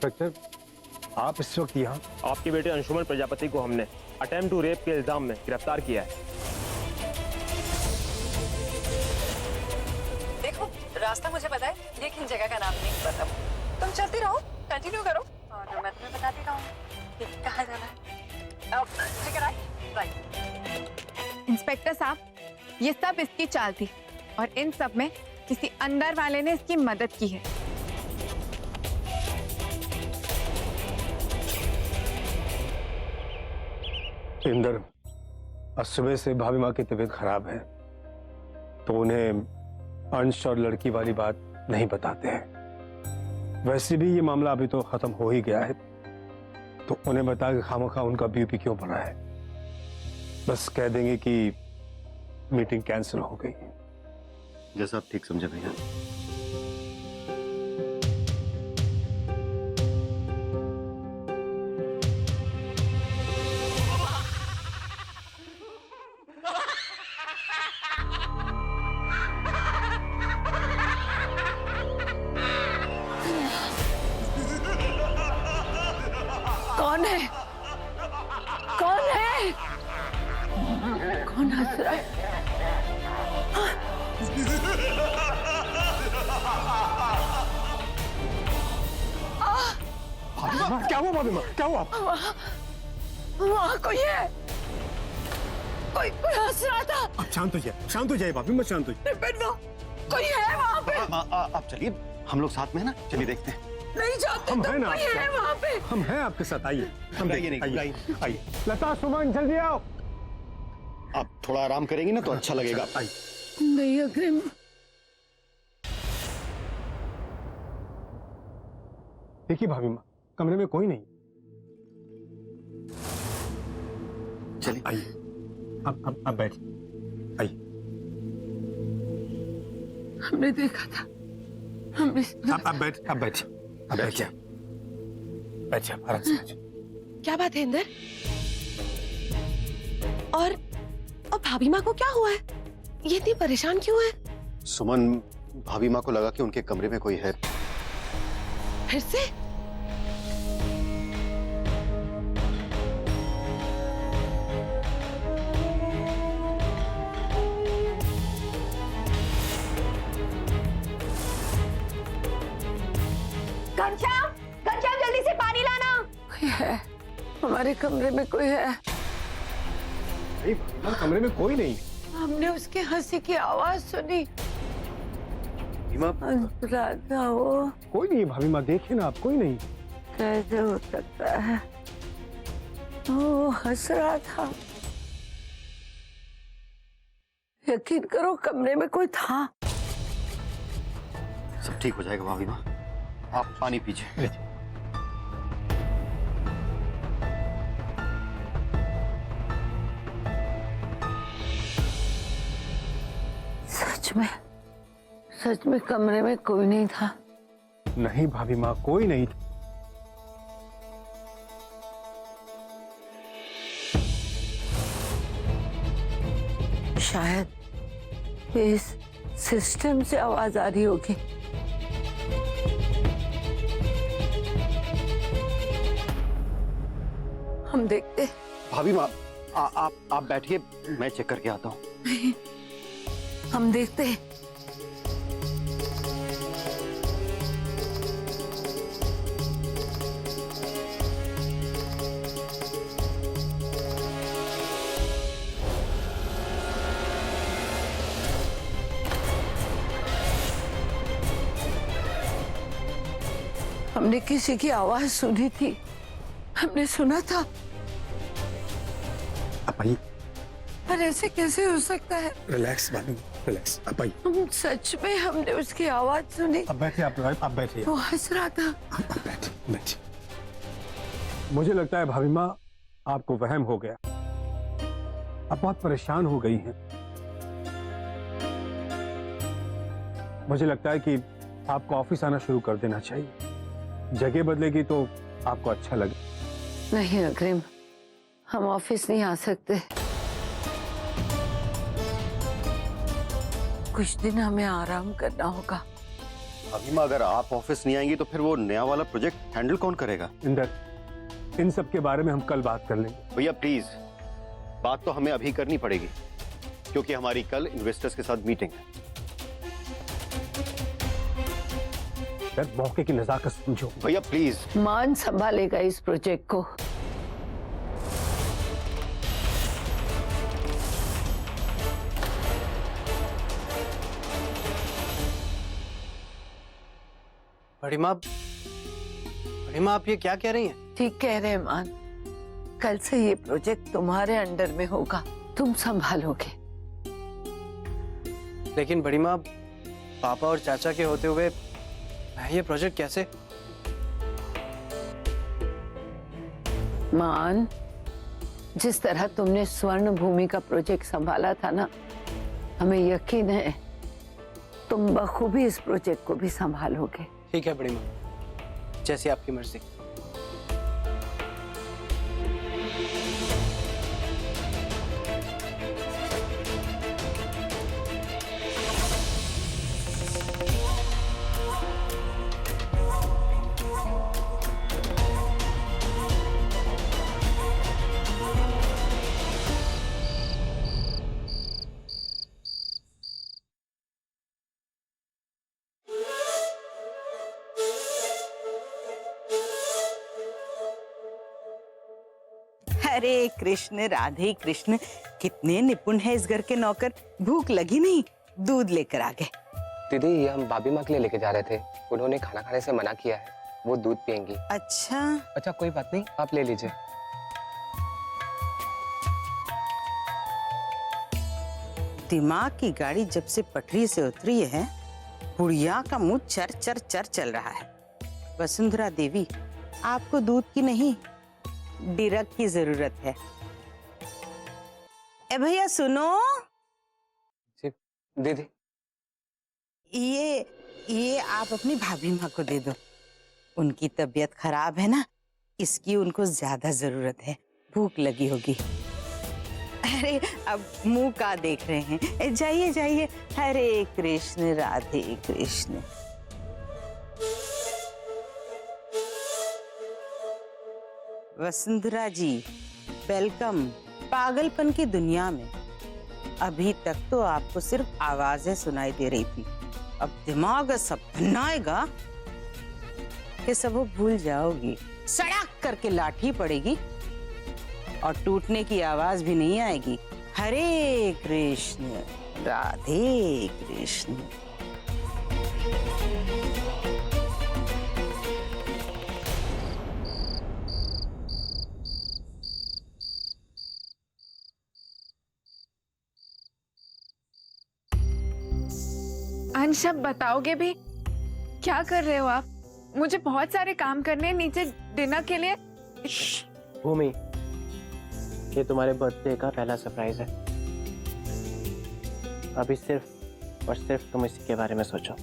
Inspector, आप इस वक्त यहाँ? आपके बेटे अंशुमन प्रजापति को हमने अटेम्प्ट टू रेप के इल्जाम में गिरफ्तार किया है। देखो, रास्ता मुझे पता है, लेकिन जगह का नाम नहीं पता। तुम चलते रहो, कंटिन्यू करो और मैं तुम्हें बताती रहूँ कि कहाँ जाना है। अब ठीक है, राइट। इंस्पेक्टर साहब, ये सब इसकी चाल थी और इन सब में किसी अंदर वाले ने इसकी मदद की है। इंदर, आज सुबह से भाभी माँ की तबीयत खराब है, तो उन्हें अंश और लड़की वाली बात नहीं बताते हैं। वैसे भी ये मामला अभी तो खत्म हो ही गया है, तो उन्हें बता के खामखा उनका बीपी क्यों बढ़ा है। बस कह देंगे कि मीटिंग कैंसिल हो गई। जैसा आप ठीक समझे भैया। कौन है? कौन है? कौन हंस रहा है? क्या हुआ भाभी माँ, क्या हुआ? वहाँ कोई है, कोई हंस रहा था। आप शांत हो जाए, शांत हो जाए भाभी माँ, शांत हो जाए। वो कोई है वहाँ पे। आप चलिए, हम लोग साथ में है ना, चलिए देखते हैं। नहीं जाते, हम तो हैं ना कोई आपके है साथ। वहाँ पे। हम हैं आपके साथ, आइए। हम घबराइए नहीं, आइए, आइए। लता, सुमन, जल्दी आओ। आप थोड़ा आराम करेंगी ना तो अच्छा लगेगा। आइए। नहीं अग्रिम, देखिए भाभी माँ, कमरे में कोई नहीं। चलिए आइए, अब बैठिए, आइए। हमने देखा था, हमने अब बैठिए, अब बैठिए, बैठिए, आराम से बैठिए। क्या बात है इंदर? और भाभी माँ को क्या हुआ है? ये इतनी परेशान क्यों है? सुमन, भाभी माँ को लगा कि उनके कमरे में कोई है। फिर से? घनश्याम, घनश्याम जल्दी से पानी लाना। कोई है, हमारे कमरे में कोई है। नहीं भाभी माँ, कमरे में कोई नहीं। हमने उसके हंसी की आवाज सुनी। राधा, वो कोई नहीं भाभी माँ, देखिए ना आप, कोई नहीं। कैसे हो सकता है? वो हंस रहा था। यकीन करो, कमरे में कोई था। सब ठीक हो जाएगा भाभी माँ, आप पानी पीजिए। सच में कमरे में कोई नहीं था। नहीं भाभी माँ, कोई नहीं था। शायद इस सिस्टम से आवाज आ रही होगी। हम देखते। भाभी माँ, आप बैठिए, मैं चेक करके आता हूँ। नहीं, हम देखते हैं। हमने किसी की आवाज सुनी थी, हमने सुना था। अब आइए। पर ऐसे कैसे हो सकता है? रिलैक्स भाभी, रिलैक्स। अब आइए। हम सच में हमने उसकी आवाज सुनी। अब बैठिए आप बैठिए। वो हंस रहा था। अब बैठिए। मुझे लगता है भाभी माँ, आपको वहम हो गया। आप बहुत परेशान हो गई हैं। मुझे लगता है कि आपको ऑफिस आना शुरू कर देना चाहिए। जगह बदलेगी तो आपको अच्छा लगे। नहीं अग्रिम, हम ऑफिस नहीं आ सकते। कुछ दिन हमें आराम करना होगा। अभी माँ अगर आप ऑफिस नहीं आएंगी तो फिर वो नया वाला प्रोजेक्ट हैंडल कौन करेगा? इंदर, इन सब के बारे में हम कल बात कर लेंगे। भैया प्लीज, बात तो हमें अभी करनी पड़ेगी क्योंकि हमारी कल इन्वेस्टर्स के साथ मीटिंग है। यार, मौके की नजाकत समझो। भैया प्लीज। मान संभालेगा इस प्रोजेक्ट को। बड़ी माँ आप ये क्या कह रही हैं? ठीक कह रहे हैं मान, कल से ये प्रोजेक्ट तुम्हारे अंडर में होगा, तुम संभालोगे। लेकिन बड़ी माँ, पापा और चाचा के होते हुए मैं ये प्रोजेक्ट कैसे? मान, जिस तरह तुमने स्वर्ण भूमि का प्रोजेक्ट संभाला था ना, हमें यकीन है तुम बखूबी इस प्रोजेक्ट को भी संभालोगे। ठीक है बड़ी माँ, जैसी आपकी मर्जी। हरे कृष्ण राधे कृष्ण, कितने निपुण है इस घर के नौकर। भूख लगी नहीं, दूध लेकर आ गए। दीदी, ये हम भाभी माँ के लिए लेके जा रहे थे, उन्होंने खाना खाने से मना किया है, वो दूध पियेंगी। अच्छा अच्छा कोई बात नहीं, आप ले लीजिए। दिमाग की गाड़ी जब से पटरी से उतरी है, बुढ़िया का मुंह चर चर चर चल रहा है। वसुंधरा देवी, आपको दूध की नहीं, डिरक की जरूरत है। ए भैया सुनो। जी दीदी। ये आप अपनी भाभी माँ को दे दो, उनकी तबीयत खराब है ना, इसकी उनको ज्यादा जरूरत है, भूख लगी होगी। अरे अब मुंह का देख रहे हैं, जाइए जाइए। हरे कृष्ण राधे कृष्ण। वसुंधरा जी वेलकम। पागलपन की दुनिया में अभी तक तो आपको सिर्फ आवाजें सुनाई दे रही थी, अब दिमाग सब बनाएगा कि सब वो भूल जाओगी। सड़क करके लाठी पड़ेगी और टूटने की आवाज भी नहीं आएगी। हरे कृष्ण राधे कृष्ण। अंश, अब बताओगे भी? क्या कर रहे हो आप? मुझे बहुत सारे काम करने हैं नीचे डिनर के लिए। भूमि, ये तुम्हारे बर्थडे का पहला सरप्राइज है, अभी सिर्फ और सिर्फ तुम इसी के बारे में सोचो।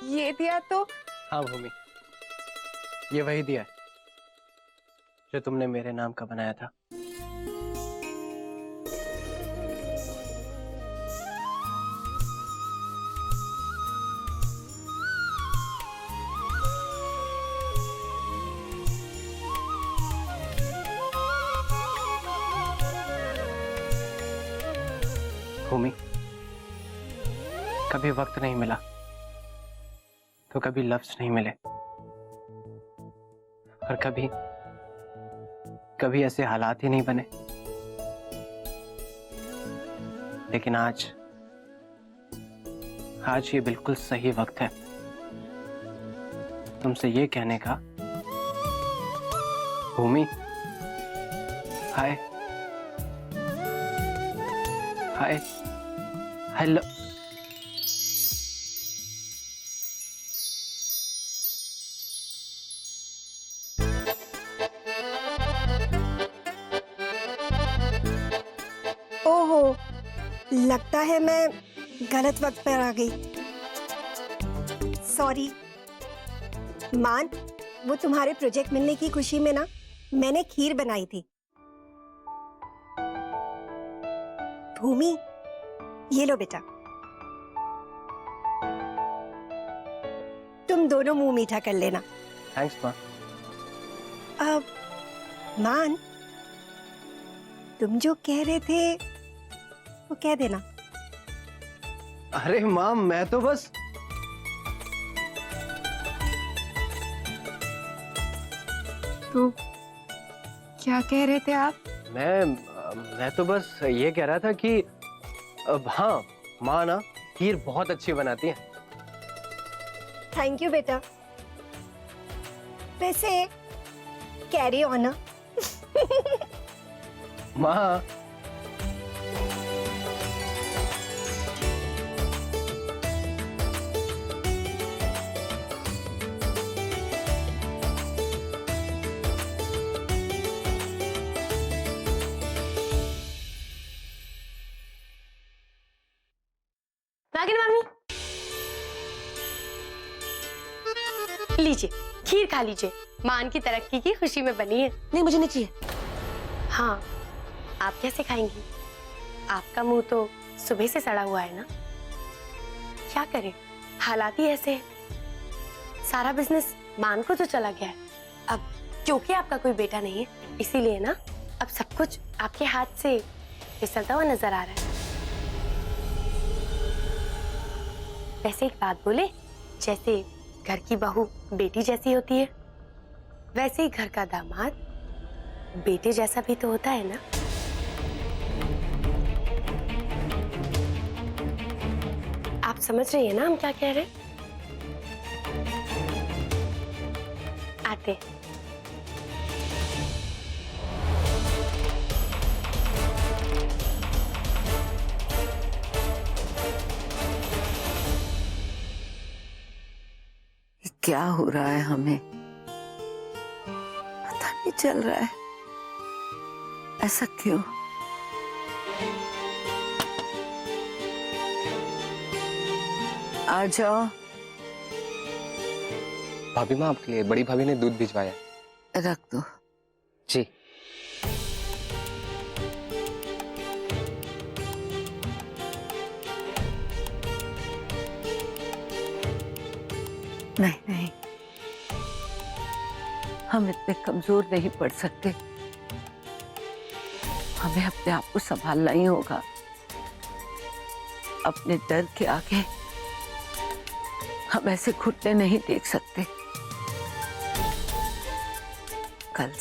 ये दिया तो? हाँ भूमि, ये वही दिया है जो तुमने मेरे नाम का बनाया था। भूमि, कभी वक्त नहीं मिला तो कभी लफ्ज नहीं मिले, और कभी ऐसे हालात ही नहीं बने, लेकिन आज ये बिल्कुल सही वक्त है तुमसे ये कहने का। भूमि, हाय हाय हेलो। लगता है मैं गलत वक्त पर आ गई। सॉरी मान, वो तुम्हारे प्रोजेक्ट मिलने की खुशी में ना मैंने खीर बनाई थी। भूमि, ये लो बेटा, तुम दोनों मुंह मीठा कर लेना। थैंक्स माँ। अब मान, तुम जो कह रहे थे वो कह देना। अरे माँ, मैं तो बस तो क्या कह रहे थे आप? मैं तो बस ये कह रहा था कि हाँ, माँ ना खीर बहुत अच्छी बनाती है। थैंक यू बेटा। वैसे कैरी ऑन ना। माँ, नागिन मामी, लीजिए खीर खा लीजिए, मान की तरक्की की खुशी में बनी है। नहीं, मुझे नहीं चाहिए। हाँ, आप कैसे खाएंगी? आपका मुंह तो सुबह से सड़ा हुआ है ना। क्या करें, हालात ही ऐसे हैं। सारा बिजनेस मान को तो चला गया है। अब क्योंकि आपका कोई बेटा नहीं है, इसीलिए ना अब सब कुछ आपके हाथ से फिसलता हुआ नजर आ रहा है। वैसे एक बात बोले, जैसे घर की बहू बेटी जैसी होती है, वैसे ही घर का दामाद बेटे जैसा भी तो होता है ना। आप समझ रही है ना हम क्या कह रहे हैं? आते हैं। क्या हो रहा है हमें पता नहीं चल रहा है। ऐसा क्यों? आ जाओ। भाभी माँ, आपके लिए बड़ी भाभी ने दूध भिजवाया। रख दो। जी। नहीं नहीं, हम इतने कमजोर नहीं पड़ सकते। हमें अपने आप को संभालना ही होगा। अपने डर के आगे हम ऐसे घुटने नहीं देख सकते। कल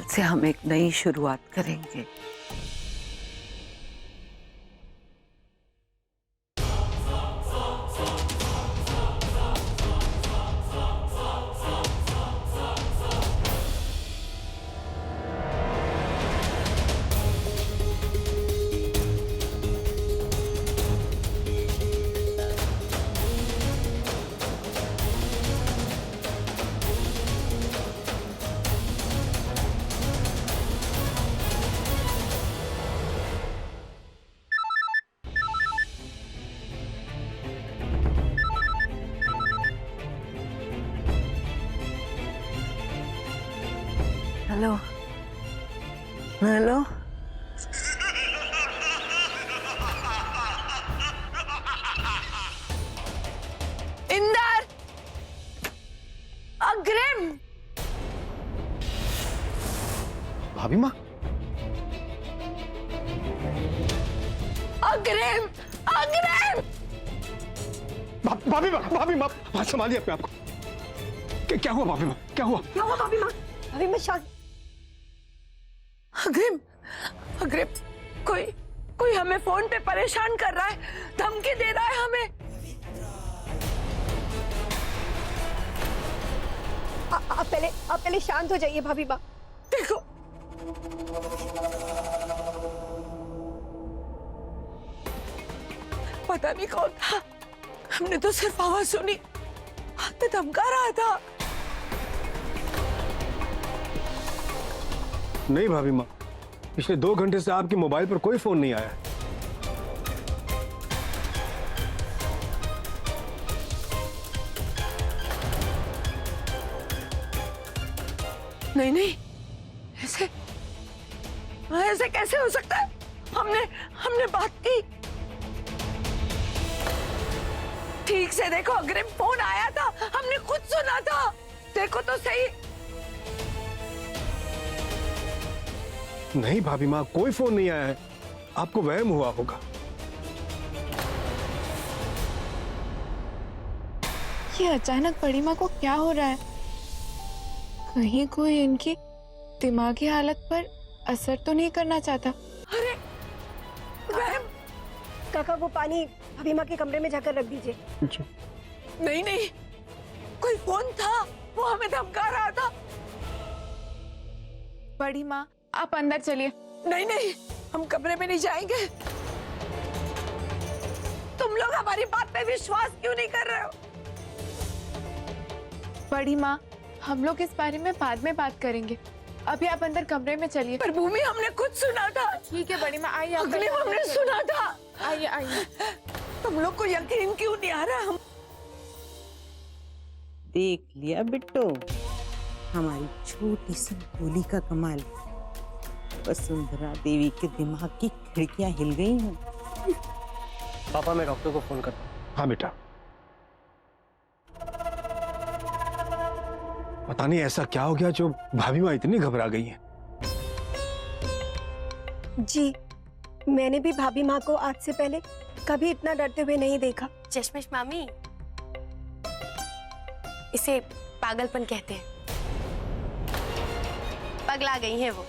से हम एक नई शुरुआत करेंगे। हेलो हेलो, इंदर, अग्रिम। भाभी माँ, अग्रिम अग्रिम। भाभी माँ, संभालिए अपने आप को। क्या हुआ भाभी माँ, क्या हुआ? क्या हुआ भाभी माँ? भाभी माँ शांत। अग्रिम अग्रिम, कोई हमें फोन पे परेशान कर रहा है, धमकी दे रहा है हमें। आप पहले शांत हो जाइए भाभी माँ। देखो, पता नहीं कौन था, हमने तो सिर्फ आवाज सुनी, हाथ में धमका रहा था। नहीं भाभी माँ, पिछले 2 घंटे से आपके मोबाइल पर कोई फोन नहीं आया है। नहीं नहीं, ऐसे ऐसे कैसे हो सकता है? हमने बात की। ठीक से देखो अग्रिम, फोन आया था, हमने खुद सुना था। देखो तो सही। नहीं भाभी माँ, कोई फोन नहीं आया है, आपको वहम हुआ होगा। ये अचानक बड़ी माँ को क्या हो रहा है? कहीं कोई इनकी दिमागी हालत पर असर तो नहीं करना चाहता? अरे काका वो पानी भाभी माँ के कमरे में जाकर रख दीजिए। नहीं नहीं, कोई फोन था, वो हमें धमका रहा था। बड़ी माँ आप अंदर चलिए। नहीं नहीं, हम कमरे में नहीं जाएंगे। तुम लोग हमारी बात पे विश्वास क्यों नहीं कर रहे हो? बड़ी माँ हम लोग इस बारे में बाद में बात करेंगे, अभी आप अंदर कमरे में चलिए। पर भूमि, हमने खुद सुना था। ठीक है बड़ी माँ, आइए। अगले हमने सुना था। आइए आइए। तुम लोग को यकीन क्यों नहीं आ रहा? हम देख लिया बिट्टू, हमारी छोटी सी गोली का कमाल। वसुंधरा देवी के दिमाग की खिड़कियां हिल गई हैं। पापा मैं डॉक्टर को फोन करता हूँ। हाँ बेटा। पता नहीं ऐसा क्या हो गया जो भाभी माँ इतनी घबरा गई हैं। जी, मैंने भी भाभी माँ को आज से पहले कभी इतना डरते हुए नहीं देखा। चश्मिश मामी, इसे पागलपन कहते हैं। पगला गई हैं वो।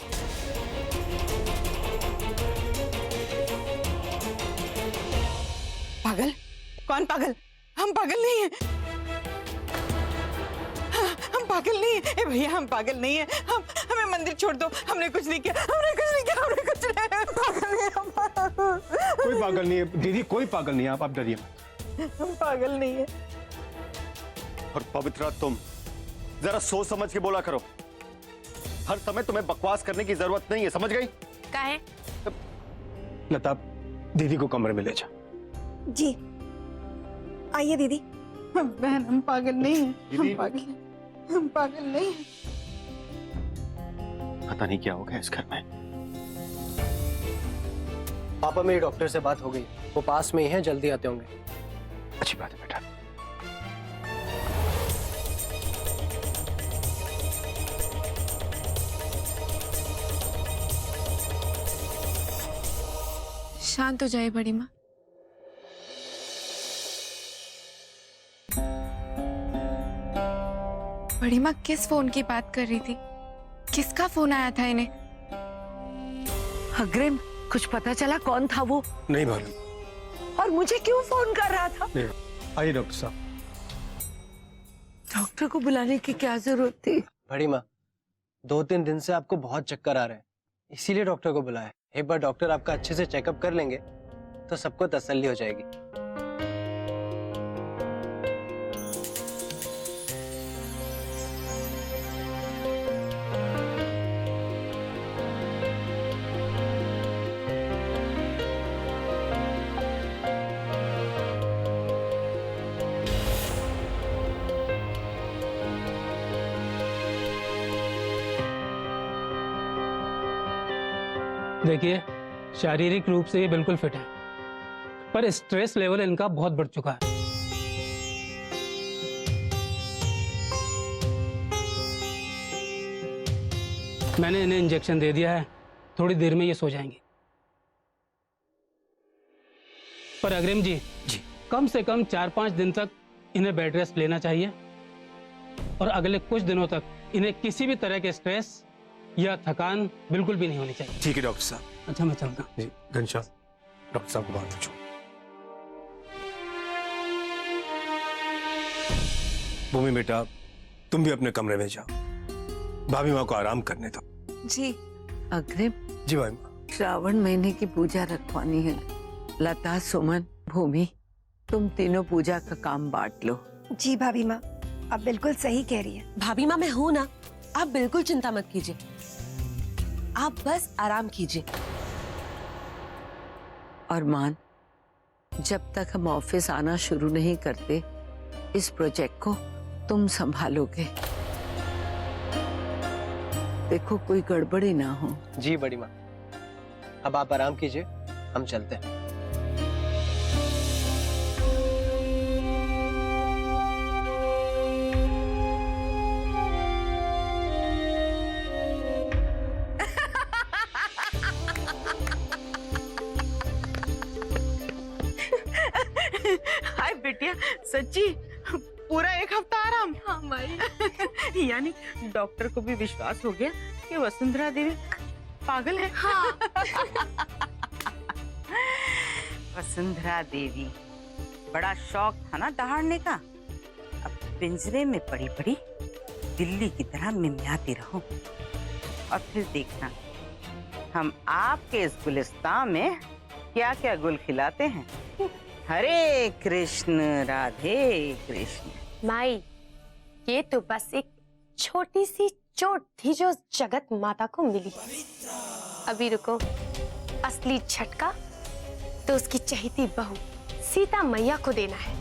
पागल? कौन पागल? हम पागल नहीं हैं। हम पागल नहीं हैं। ए भैया, हम पागल नहीं हैं। हमें मंदिर छोड़ दो। हमने कुछ नहीं किया, हमने कुछ नहीं किया, हमने कुछ नहीं। पागल नहीं हम। कोई पागल नहीं है दीदी, कोई पागल नहीं है, आप डरिए मत। हम पागल नहीं है। और पवित्रा, तुम जरा सोच समझ के बोला करो। हर समय तुम्हें बकवास करने की जरूरत नहीं है, समझ गई? काहे? लता, दीदी को कमरे में ले जा। जी आइए दीदी। बहन, हम पागल नहीं हैं। हम पागल नहीं हैं। पता नहीं क्या हो गया इस घर में। पापा मेरी डॉक्टर से बात हो गई, वो पास में ही है, जल्दी आते होंगे। अच्छी बात है बेटा। शांत हो जाइए बड़ी माँ। बड़ी माँ किस फोन की बात कर रही थी? किसका फोन आया था इन्हें? अग्रिम, कुछ पता चला कौन था वो? नहीं भाभी। और मुझे क्यों फोन कर रहा था? नहीं, आइए डॉक्टर साहब। डॉक्टर को बुलाने की क्या जरूरत थी? बड़ी माँ, 2-3 दिन से आपको बहुत चक्कर आ रहे हैं, इसीलिए डॉक्टर को बुलाया। एक बार डॉक्टर आपका अच्छे से चेकअप कर लेंगे तो सबको तसल्ली हो जाएगी। देखिए, शारीरिक रूप से ये बिल्कुल फिट है, पर स्ट्रेस लेवल इनका बहुत बढ़ चुका है। मैंने इन्हें इंजेक्शन दे दिया है, थोड़ी देर में ये सो जाएंगे। पर अग्रिम जी, कम से कम 4-5 दिन तक इन्हें बेड रेस्ट लेना चाहिए और अगले कुछ दिनों तक इन्हें किसी भी तरह के स्ट्रेस या थकान बिल्कुल भी नहीं होनी चाहिए। ठीक है डॉक्टर साहब। अच्छा मैं चलता हूँ। जी घनश्याम, डॉक्टर साहब को बात पूछो। भूमि बेटा, तुम भी अपने कमरे में जाओ, भाभी माँ को आराम करने दो। जी। अग्रिम, जी भाई माँ। श्रावण महीने की पूजा रखवानी है। लता, सुमन, भूमि, तुम तीनों पूजा का काम बांट लो। जी भाभी माँ, आप बिल्कुल सही कह रही है। भाभी माँ मैं हूं ना, आप बिल्कुल चिंता मत कीजिए। आप बस आराम कीजिए। और मान, जब तक हम ऑफिस आना शुरू नहीं करते, इस प्रोजेक्ट को तुम संभालोगे। देखो कोई गड़बड़ी ना हो। जी बड़ी माँ, अब आप आराम कीजिए, हम चलते हैं। हाय बिटिया, सच्ची पूरा एक हफ्ता आराम। हाँ माई। यानी डॉक्टर को भी विश्वास हो गया कि वसुंधरा देवी पागल है। हाँ। वसुंधरा देवी, बड़ा शौक था ना दहाड़ने का। अब पिंजरे में पड़ी पड़ी दिल्ली की तरह मिमियाती रहो और फिर देखना हम आपके इस गुलिस्तान में क्या क्या गुल खिलाते हैं। हरे कृष्ण राधे कृष्ण। माई, ये तो बस एक छोटी सी चोट थी जो जगत माता को मिली। अभी रुको, असली झटका तो उसकी चहेती बहू सीता मैया को देना है।